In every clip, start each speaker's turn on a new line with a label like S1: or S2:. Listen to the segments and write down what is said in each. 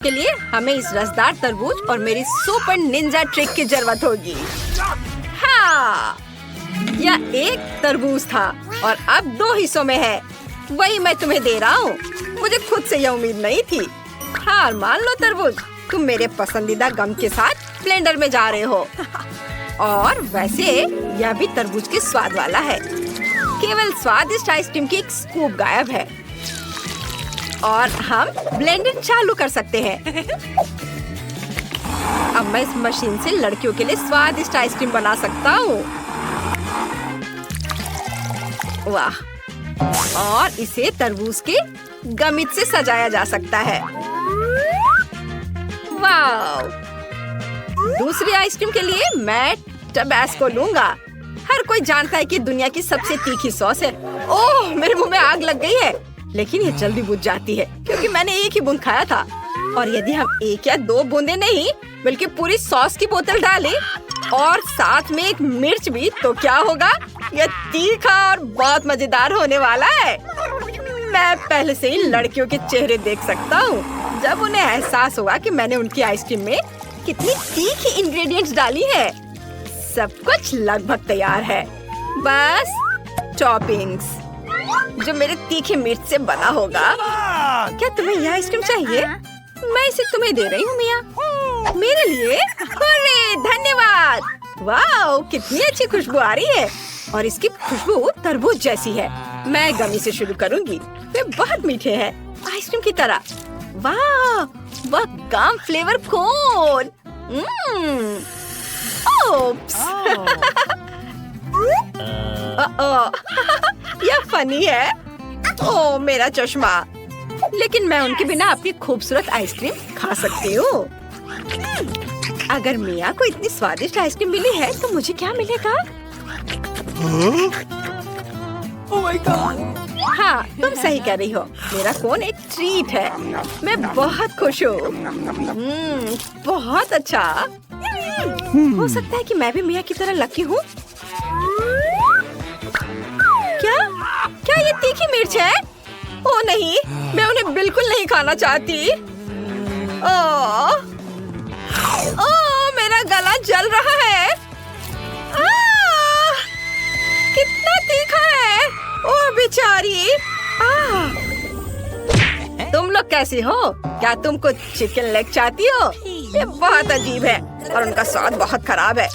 S1: के लिए हमें इस रसदार तरबूज और मेरी सुपर निंजा ट्रिक की जरूरत होगी। हाँ, यह एक तरबूज था और अब 2 हिस्सों में है। वही मैं तुम्हें दे रहा हूँ। मुझे खुद से यह उम्मीद नहीं थी। हार मान लो तरबूज, तुम मेरे पसंदीदा गम के साथ ब्लेंडर में जा रहे हो। और वैसे यह भी तरबूज के स्वाद वाला है। केवल स्वादिष्ट आइसक्रीम की एक स्कूप गायब है और हम ब्लेंडर चालू कर सकते हैं। अब मैं इस मशीन से लड़कियों के लिए स्वादिष्ट आइसक्रीम बना सकता हूँ। वाह! और इसे तरबूज के गमित से सजाया जा सकता है। वाह! दूसरी आइसक्रीम के लिए मैं टबैस्को लूंगा। हर कोई जानता है कि दुनिया की सबसे तीखी सॉस है। ओह, मेरे मुंह में आग लग गई है, लेकिन ये जल्दी बुझ जाती है क्योंकि मैंने एक ही बूंद खाया था। और यदि हम 1 या 2 बूंदे नहीं बल्कि पूरी सॉस की बोतल डालें और साथ में एक मिर्च भी, तो क्या होगा? यह तीखा और बहुत मजेदार होने वाला है। मैं पहले से ही लड़कियों के चेहरे देख सकता हूँ जब उन्हें एहसास होगा कि मैंने उनकी आइसक्रीम में कितनी तीखी इंग्रेडिएंट्स डाली है। सब कुछ लगभग तैयार है, बस टॉपिंग्स जो मेरे तीखे मिर्च से बना होगा। क्या तुम्हें यह आइसक्रीम चाहिए? मैं इसे तुम्हें दे रही हूँ मिया, मेरे लिए। अरे धन्यवाद! वाह, कितनी अच्छी खुशबू आ रही है और इसकी खुशबू तरबूज जैसी है। मैं गमी से शुरू करूँगी। वे बहुत मीठे हैं, आइसक्रीम की तरह। वाह, वह गम फ्लेवर कोन। ओप्स! यह फनी है। ओह, मेरा चश्मा। लेकिन मैं उनके बिना अपनी खूबसूरत आइसक्रीम खा सकती हूँ। अगर मिया को इतनी स्वादिष्ट आइसक्रीम मिली है तो मुझे क्या मिलेगा?
S2: Oh my God!
S1: हाँ, तुम सही कह रही हो। मेरा कोन एक ट्रीट है। मैं बहुत खुश हूँ। बहुत अच्छा। हो सकता है कि मैं भी मिया की तरह लकी हूँ। क्या? क्या ये तीखी मिर्च है? ओह नहीं, मैं उन्हें बिल्कुल नहीं खाना चाहती। ओह, मेरा गला जल रहा है। कितना तीखा है। ओह बेचारी। तुम लोग कैसी हो? क्या तुम कुछ चिकन लेग चाहती हो? ये बहुत अजीब है और उनका स्वाद बहुत खराब है।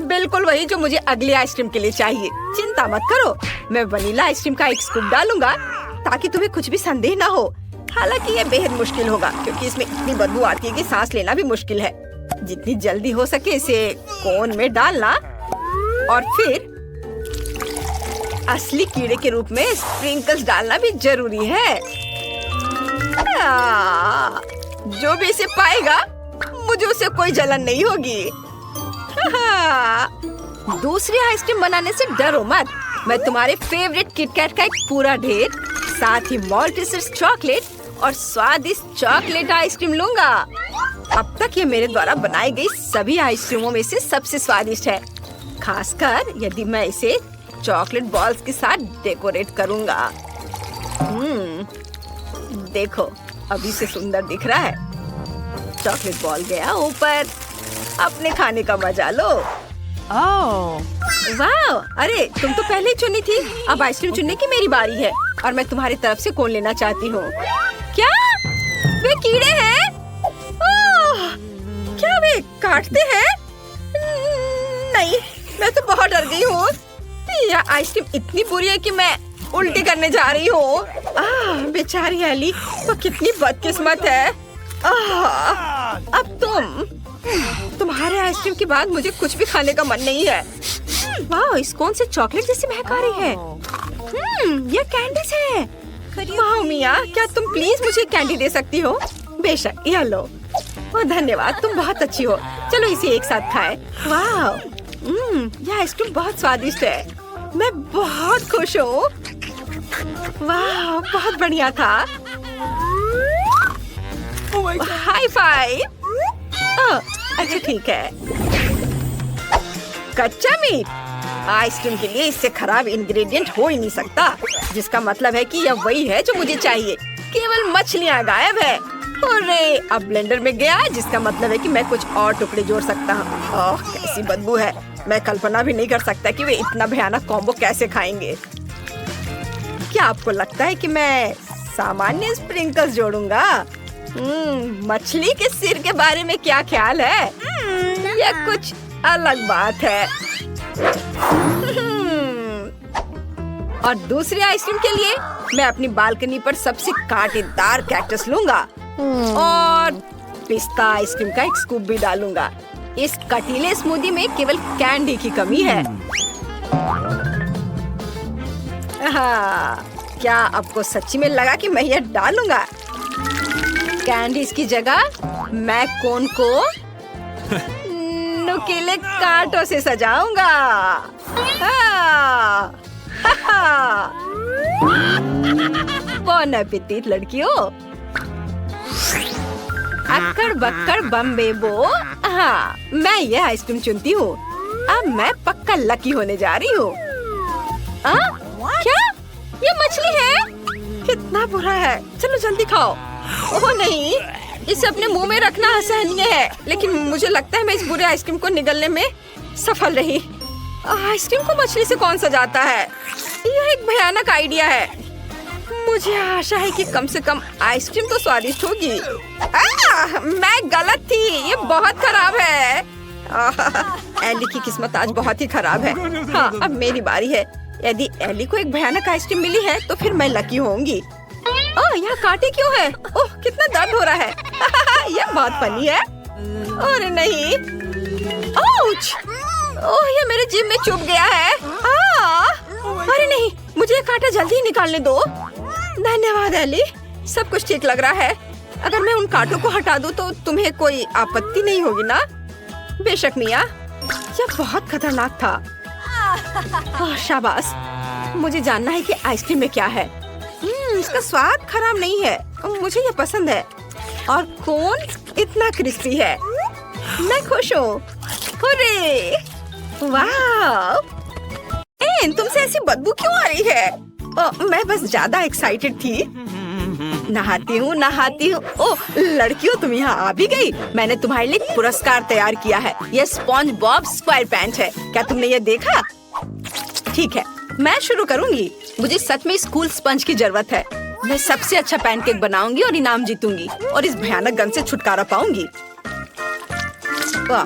S1: बिल्कुल वही जो मुझे अगली आइसक्रीम के लिए चाहिए। चिंता मत करो, मैं वनीला आइसक्रीम का एक स्कूप डालूंगा ताकि तुम्हें कुछ भी संदेह ना हो। हालांकि ये बेहद मुश्किल होगा क्योंकि इसमें इतनी बदबू आती है कि सांस लेना भी मुश्किल है। जितनी जल्दी हो सके इसे कोन में डालना और फिर असली कीड़े के रूप में स्प्रिंकल्स डालना भी जरूरी है। जो भी इसे पाएगा मुझे उसे कोई जलन नहीं होगी। दूसरी आइसक्रीम बनाने से डरो मत। मैं तुम्हारे फेवरेट किटकैट का एक पूरा ढेर, साथ ही मॉल्टीसर्स चॉकलेट और स्वादिष्ट चॉकलेट आइसक्रीम लूंगा। अब तक ये मेरे द्वारा बनाई गई सभी आइसक्रीमों में से सबसे स्वादिष्ट है, खासकर यदि मैं इसे चॉकलेट बॉल्स के साथ डेकोरेट करूंगा। देखो, अभी से सुंदर दिख रहा है। चॉकलेट बॉल गया ऊपर। अपने खाने का मजा लो। वाह! अरे तुम तो पहले ही चुनी थी। अब आइसक्रीम चुनने की मेरी बारी है और मैं तुम्हारी तरफ से कोन लेना चाहती हूँ। क्या? वे कीड़े हैं? ओह! क्या वे काटते हैं? नहीं, मैं तो बहुत डर गई हूँ। यह आइसक्रीम इतनी बुरी है कि मैं उल्टी करने जा रही हूँ। बेचारी एली, वो कितनी बदकिस्मत है। अब तुम्हारे आइसक्रीम के बाद मुझे कुछ भी खाने का मन नहीं है। वाह, इस कोन से चॉकलेट जैसी महक आ रही है। यह कैंडीज है। वाह मिया, क्या तुम प्लीज मुझे कैंडी दे सकती हो? बेशक, यह लो। ओह धन्यवाद, तुम बहुत अच्छी हो। चलो इसे एक साथ खाएं। वाह, यह आइसक्रीम बहुत स्वादिष्ट है। मैं बहुत खुश हूँ। वाह, बहुत बढ़िया था। High five. अच्छा ठीक है। कच्चा मीट आइसक्रीम के लिए इससे खराब इंग्रेडिएंट हो ही नहीं सकता, जिसका मतलब है कि यह वही है जो मुझे चाहिए। केवल मछलियाँ गायब है। अरे अब ब्लेंडर में गया, जिसका मतलब है कि मैं कुछ और टुकड़े जोड़ सकता हूँ। ओह कैसी बदबू है। मैं कल्पना भी नहीं कर सकता कि वे इतना भयानक कॉम्बो कैसे खाएंगे। क्या आपको लगता है कि मैं सामान्य स्प्रिंकल्स जोड़ूंगा? मछली के सिर के बारे में क्या ख्याल है? यह कुछ अलग बात है। और दूसरी आइसक्रीम के लिए मैं अपनी बालकनी पर सबसे कांटेदार कैक्टस लूंगा और पिस्ता आइसक्रीम का एक स्कूप भी डालूंगा। इस कटीले स्मूदी में केवल कैंडी की कमी है। हाँ, क्या आपको सच्ची में लगा कि मैं यह डालूंगा? कैंडीज की जगह मैं कोन को नुकीले कांटों से सजाऊंगा। बोन एपेटिट लड़कियों। अक्कड़ बक्कड़ बम बेबो। हाँ, मैं यह आइसक्रीम चुनती हूँ। अब मैं पक्का लकी होने जा रही हूँ। क्या? ये मछली है? कितना बुरा है। चलो जल्दी खाओ। ओह नहीं, इसे अपने मुंह में रखना असहनीय है, लेकिन मुझे लगता है मैं इस बुरे आइसक्रीम को निगलने में सफल रही। आइसक्रीम को मछली से कौन सजाता है? यह एक भयानक आइडिया है। मुझे आशा है कि कम से कम आइसक्रीम तो स्वादिष्ट होगी। मैं गलत थी। ये बहुत खराब है। एली की किस्मत आज बहुत ही खराब है। हाँ, अब मेरी बारी है। यदि एली को एक भयानक आइसक्रीम मिली है तो फिर मैं लकी होंगी। ओह, यहाँ कांटे क्यों है? ओह, कितना दर्द हो रहा है। यह बहुत फनी है। अरे नहीं। ओच! ओह, ये मेरे जीभ में चुभ गया है। अरे नहीं, मुझे ये कांटा जल्दी ही निकालने दो। धन्यवाद एली, सब कुछ ठीक लग रहा है। अगर मैं उन कांटों को हटा दूं तो तुम्हें कोई आपत्ति नहीं होगी ना? बेशक मिया, यह बहुत खतरनाक था। शाबाश। मुझे जानना है कि आइसक्रीम में क्या है। इसका स्वाद खराब नहीं है, मुझे ये पसंद है। और कोन इतना क्रिस्पी है। मैं खुश हूँ। वाह! तुमसे ऐसी बदबू क्यों आ रही है? मैं बस ज्यादा एक्साइटेड थी। नहाती हूँ। ओह लड़कियों, तुम यहाँ आ भी गई। मैंने तुम्हारे लिए एक पुरस्कार तैयार किया है। यह स्पॉन्ज बॉब स्क्वायर पैंच है। क्या तुमने ये देखा? ठीक है, मैं शुरू करूँगी। मुझे सच में स्कूल स्पंज की जरूरत है। मैं सबसे अच्छा पैनकेक बनाऊंगी और इनाम जीतूंगी और इस भयानक गन से छुटकारा पाऊंगी। वाह,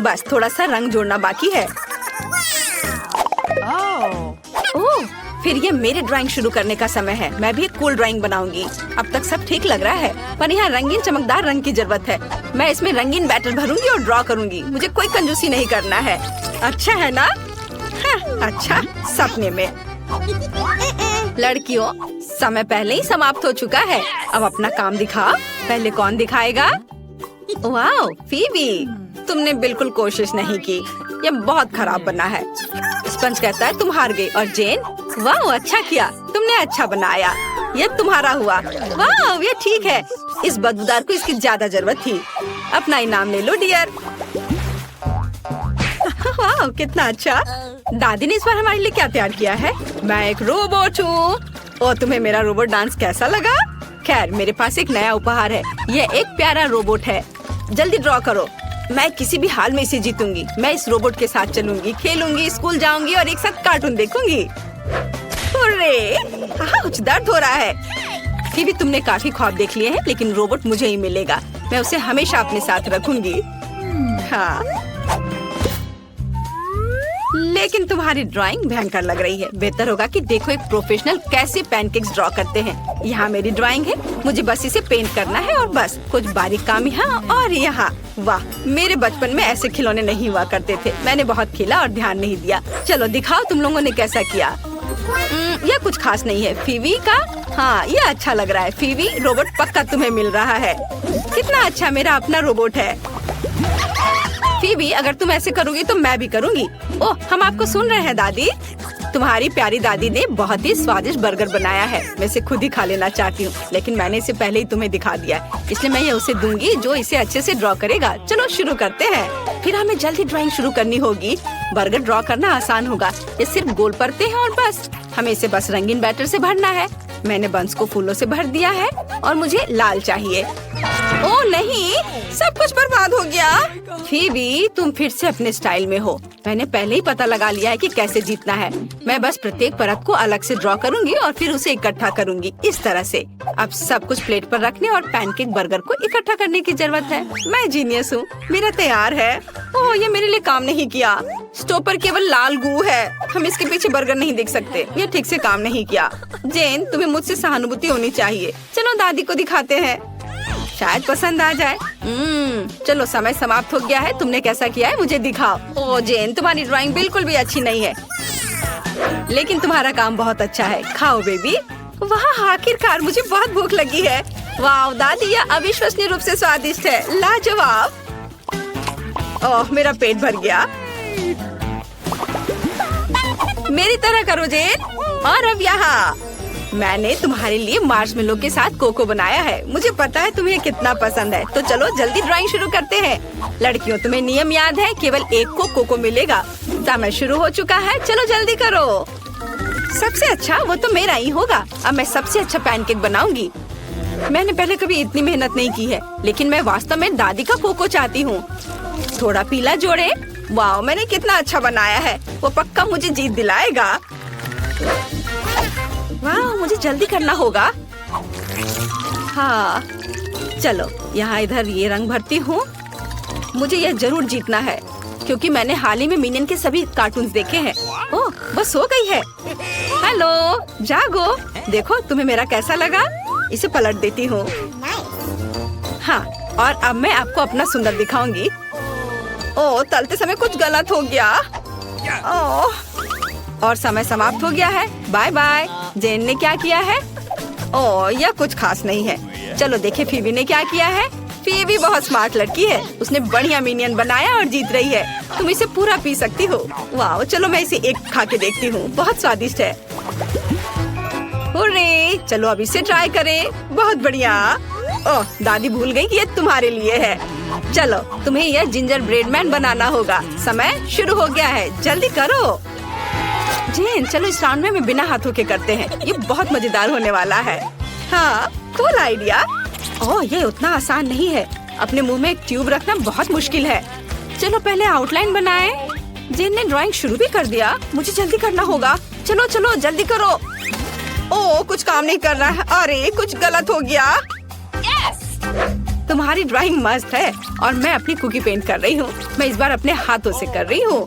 S1: बस थोड़ा सा रंग जोड़ना बाकी है। ओह, फिर ये मेरे ड्राइंग शुरू करने का समय है। मैं भी एक कूल ड्राइंग बनाऊंगी। अब तक सब ठीक लग रहा है, पर यहाँ रंगीन चमकदार रंग की जरूरत है। मैं इसमें रंगीन बैटर भरूंगी और ड्रॉ करूंगी। मुझे कोई कंजूसी नहीं करना है। अच्छा है ना? हाँ, अच्छा, सपने में। लड़कियों, समय पहले ही समाप्त हो चुका है। अब अपना काम दिखा। पहले कौन दिखाएगा? वाह फीबी, तुमने बिल्कुल कोशिश नहीं की। ये बहुत खराब बना है। स्पंज कहता है तुम हार गई। और जेन, वाह अच्छा किया, तुमने अच्छा बनाया। ये तुम्हारा हुआ। वाह, ये ठीक है। इस बदबूदार को इसकी ज्यादा जरूरत थी। अपना इनाम ले लो डियर। वाह, कितना अच्छा। दादी ने इस बार हमारे लिए क्या तैयार किया है? मैं एक रोबोट हूँ। और तुम्हें मेरा रोबोट डांस कैसा लगा? खैर, मेरे पास एक नया उपहार है। ये एक प्यारा रोबोट है। जल्दी ड्रॉ करो। मैं किसी भी हाल में इसे जीतूंगी। मैं इस रोबोट के साथ चलूंगी, खेलूंगी, स्कूल जाऊंगी और एक साथ कार्टून देखूंगी। कुछ दर्द हो रहा है। फिर भी तुमने काफी ख्वाब देख लिए हैं, लेकिन रोबोट मुझे ही मिलेगा। मैं उसे हमेशा अपने साथ रखूंगी। हाँ, लेकिन तुम्हारी ड्राइंग भयंकर लग रही है। बेहतर होगा कि देखो एक प्रोफेशनल कैसे पैनकेक्स ड्रॉ करते हैं। यहाँ मेरी ड्राइंग है। मुझे बस इसे पेंट करना है और बस कुछ बारीक काम यहाँ और यहाँ। वाह, मेरे बचपन में ऐसे खिलौने नहीं हुआ करते थे। मैंने बहुत खेला और ध्यान नहीं दिया। चलो दिखाओ तुम लोगों ने कैसा किया। यह कुछ खास नहीं है। फीवी का, हाँ ये अच्छा लग रहा है। फीवी, रोबोट पक्का तुम्हें मिल रहा है। कितना अच्छा मेरा अपना रोबोट है। फीबी, अगर तुम ऐसे करोगी तो मैं भी करूँगी। ओह, हम आपको सुन रहे हैं दादी। तुम्हारी प्यारी दादी ने बहुत ही स्वादिष्ट बर्गर बनाया है। मैं इसे खुद ही खा लेना चाहती हूँ, लेकिन मैंने इसे पहले ही तुम्हें दिखा दिया, इसलिए मैं ये उसे दूंगी जो इसे अच्छे से ड्रॉ करेगा। चलो शुरू करते हैं। फिर हमें जल्दी ड्राइंग शुरू करनी होगी। बर्गर ड्रॉ करना आसान होगा। ये सिर्फ गोल परतें हैं और बस हमें इसे बस रंगीन बैटर से भरना है। मैंने बंस को फूलों से भर दिया है और मुझे लाल चाहिए। ओह नहीं, सब कुछ बर्बाद हो गया। फीबी, तुम फिर से अपने स्टाइल में हो। मैंने पहले ही पता लगा लिया है कि कैसे जीतना है। मैं बस प्रत्येक परत को अलग से ड्रॉ करूंगी और फिर उसे इकट्ठा करूंगी इस तरह से। अब सब कुछ प्लेट पर रखने और पैनकेक बर्गर को इकट्ठा करने की जरूरत है। मैं जीनियस हूँ, मेरा तैयार है। ओह, ये मेरे लिए काम नहीं किया। स्टोव पर केवल लाल गू है। हम इसके पीछे बर्गर नहीं देख सकते। ये ठीक से काम नहीं किया। जेन, तुम्हें मुझसे सहानुभूति होनी चाहिए। चलो दादी को दिखाते हैं, शायद पसंद आ जाए। चलो समय समाप्त हो गया है। तुमने कैसा किया है मुझे दिखाओ। ओह जेन, तुम्हारी ड्राइंग बिल्कुल भी अच्छी नहीं है, लेकिन तुम्हारा काम बहुत अच्छा है। खाओ बेबी। वाह, आखिरकार मुझे बहुत भूख लगी है। वाह दादी, यह अविश्वसनीय रूप से स्वादिष्ट है। लाजवाब। ओह, मेरा पेट भर गया। मेरी तरह करो जेन। और अब यहाँ मैंने तुम्हारे लिए मार्शमेलो के साथ कोको बनाया है। मुझे पता है तुम्हें कितना पसंद है। तो चलो जल्दी ड्राइंग शुरू करते हैं। लड़कियों, तुम्हें नियम याद है? केवल एक को कोको मिलेगा। समय शुरू हो चुका है, चलो जल्दी करो। सबसे अच्छा वो तो मेरा ही होगा। अब मैं सबसे अच्छा पैनकेक बनाऊंगी। मैंने पहले कभी इतनी मेहनत नहीं की है, लेकिन मैं वास्तव में दादी का कोको चाहती हूँ। थोड़ा पीला जोड़े। वाह, मैंने कितना अच्छा बनाया है। वो पक्का मुझे जीत दिलाएगा। वाह, मुझे जल्दी करना होगा। हाँ, चलो यहाँ इधर ये रंग भरती हूँ। मुझे यह जरूर जीतना है, क्योंकि मैंने हाल ही में मिनियन के सभी कार्टून्स देखे हैं। ओह, बस हो गई है। हेलो, जागो। देखो तुम्हें मेरा कैसा लगा। इसे पलट देती हूँ। हाँ, और अब मैं आपको अपना सुंदर दिखाऊंगी। ओह, तलते समय कुछ गलत हो गया। ओह, और समय समाप्त हो गया है। Bye bye. जेन ने क्या किया है? ओह, यह कुछ खास नहीं है। चलो देखे फीबी ने क्या किया है। फीबी बहुत स्मार्ट लड़की है। उसने बढ़िया मिनियन बनाया और जीत रही है। तुम इसे पूरा पी सकती हो। वाह, चलो मैं इसे एक खा के देखती हूँ। बहुत स्वादिष्ट है। हुर्रे, चलो अब इसे ट्राई करें। बहुत बढ़िया। ओह, दादी भूल गई कि ये तुम्हारे लिए है। चलो तुम्हें यह जिंजर ब्रेड मैन बनाना होगा। समय शुरू हो गया है, जल्दी करो। जेन, चलो इस राउंड में मैं बिना हाथों के करते हैं। ये बहुत मजेदार होने वाला है। हाँ, कूल आइडिया। ओह, ये उतना आसान नहीं है। अपने मुंह में एक ट्यूब रखना बहुत मुश्किल है। चलो पहले आउटलाइन बनाएं। जेन ने ड्राइंग शुरू भी कर दिया। मुझे जल्दी करना होगा। चलो चलो जल्दी करो। ओह, कुछ काम नहीं कर रहा है। अरे, कुछ गलत हो गया। तुम्हारी ड्राइंग मस्त है और मैं अपनी कुकी पेंट कर रही हूँ। मैं इस बार अपने हाथों से कर रही हूँ।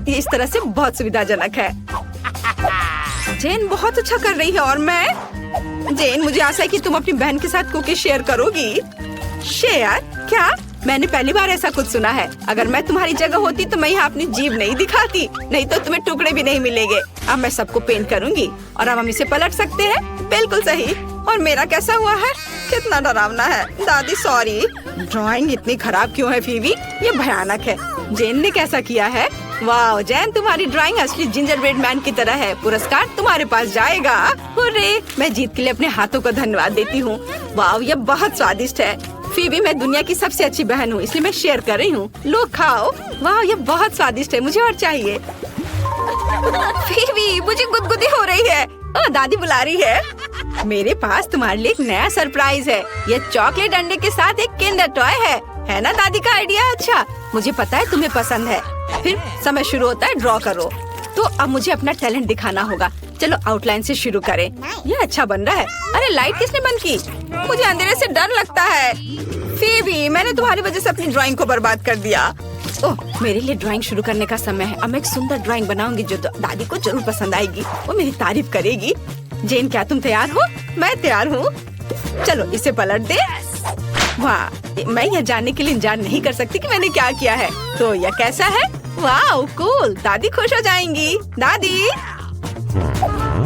S1: ये इस तरह से बहुत सुविधाजनक है। जेन बहुत अच्छा कर रही है। और मैं जेन, मुझे आशा है कि तुम अपनी बहन के साथ कुकी शेयर करोगी। शेयर? क्या? मैंने पहली बार ऐसा कुछ सुना है। अगर मैं तुम्हारी जगह होती तो मैं यहाँ अपनी जीभ नहीं दिखाती, नहीं तो तुम्हें टुकड़े भी नहीं मिलेंगे। अब मैं सबको पेंट करूंगी और अब हम इसे पलट सकते हैं। बिल्कुल सही। और मेरा कैसा हुआ है? कितना डरावना है। दादी सॉरी। ड्राइंग इतनी खराब क्यों है फीबी? ये भयानक है। जेन ने कैसा किया है? वाह जेन, तुम्हारी ड्राइंग असली जिंजर ब्रेड मैन की तरह है। पुरस्कार तुम्हारे पास जाएगा। हुर्रे, मैं जीत के लिए अपने हाथों को धन्यवाद देती हूँ। वाह, ये बहुत स्वादिष्ट है। फीबी, मैं दुनिया की सबसे अच्छी बहन हूँ, इसलिए मैं शेयर कर रही हूँ। लो खाओ। वाह, ये बहुत स्वादिष्ट है। मुझे और चाहिए। फीबी, मुझे गुदगुदी हो रही है। ओह, दादी बुला रही है। मेरे पास तुम्हारे लिए एक नया सरप्राइज है। ये चॉकलेट अंडे के साथ एक किंडर टॉय है ना दादी का आइडिया? अच्छा, मुझे पता है तुम्हें पसंद है। फिर समय शुरू होता है, ड्रॉ करो। तो अब मुझे अपना टैलेंट दिखाना होगा। चलो आउटलाइन से शुरू करें। ये अच्छा बन रहा है। अरे, लाइट किसने बंद की? मुझे अंधेरे से डर लगता है। फीबी, मैंने तुम्हारी वजह से अपनी ड्राइंग को बर्बाद कर दिया। ओह, मेरे लिए ड्राइंग शुरू करने का समय है। अब मैं एक सुंदर ड्राइंग बनाऊंगी जो दादी को जरूर पसंद आएगी। वो मेरी तारीफ करेगी। जेन, क्या तुम तैयार हो? मैं तैयार हूँ। चलो इसे पलट दे। वाह, मैं यह जानने के लिए इंतजार नहीं कर सकती कि मैंने क्या किया है। तो यह कैसा है? वाह कूल, दादी खुश हो जाएंगी। दादी।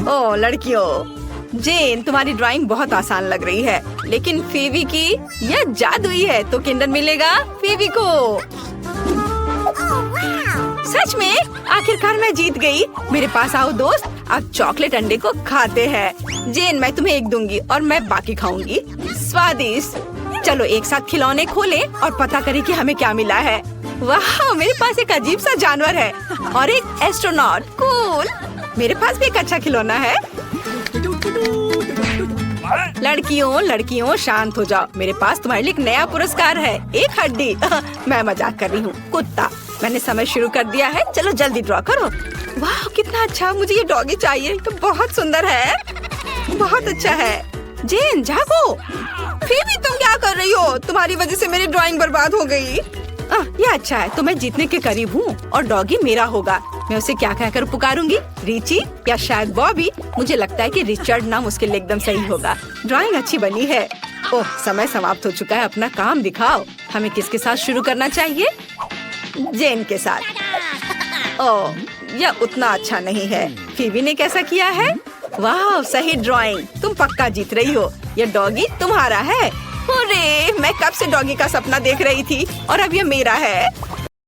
S1: ओह लड़कियों, जेन तुम्हारी ड्राइंग बहुत आसान लग रही है, लेकिन फीबी की यह जादुई है। तो किंडर मिलेगा फीबी को। सच में? आखिरकार मैं जीत गई। मेरे पास आओ दोस्त, अब चॉकलेट अंडे को खाते हैं। जेन, मैं तुम्हें एक दूंगी और मैं बाकी खाऊंगी। स्वादिष्ट। चलो एक साथ खिलौने खोलें और पता करें कि हमें क्या मिला है। वाह, मेरे पास एक अजीब सा जानवर है और एक एस्ट्रोनॉट। कूल। मेरे पास भी एक अच्छा खिलौना है। लड़कियों लड़कियों शांत हो जाओ, मेरे पास तुम्हारे लिए एक नया पुरस्कार है, एक हड्डी। मैं मजाक कर रही हूँ। कुत्ता, मैंने समय शुरू कर दिया है, चलो जल्दी ड्रॉ करो। वाह कितना अच्छा, मुझे ये डॉगी चाहिए, तो बहुत सुंदर है, बहुत अच्छा है। जेन जागो। फिर तुम क्या कर रही हो? तुम्हारी वजह से मेरी ड्राइंग बर्बाद हो गई। ये अच्छा है, तो मैं जीतने के करीब हूँ और डॉगी मेरा होगा। मैं उसे क्या कहकर पुकारूंगी? रिची या शायद बॉबी? मुझे लगता है कि रिचर्ड नाम उसके लिए एकदम सही होगा। ड्राइंग अच्छी बनी है। ओह समय समाप्त हो चुका है, अपना काम दिखाओ। हमें किसके साथ शुरू करना चाहिए? जेन के साथ। ओह यह उतना अच्छा नहीं है। फीबी ने कैसा किया है? वाह सही ड्राइंग, तुम पक्का जीत रही हो। यह डॉगी तुम्हारा है। अरे मैं कब से डॉगी का सपना देख रही थी और अब ये मेरा है।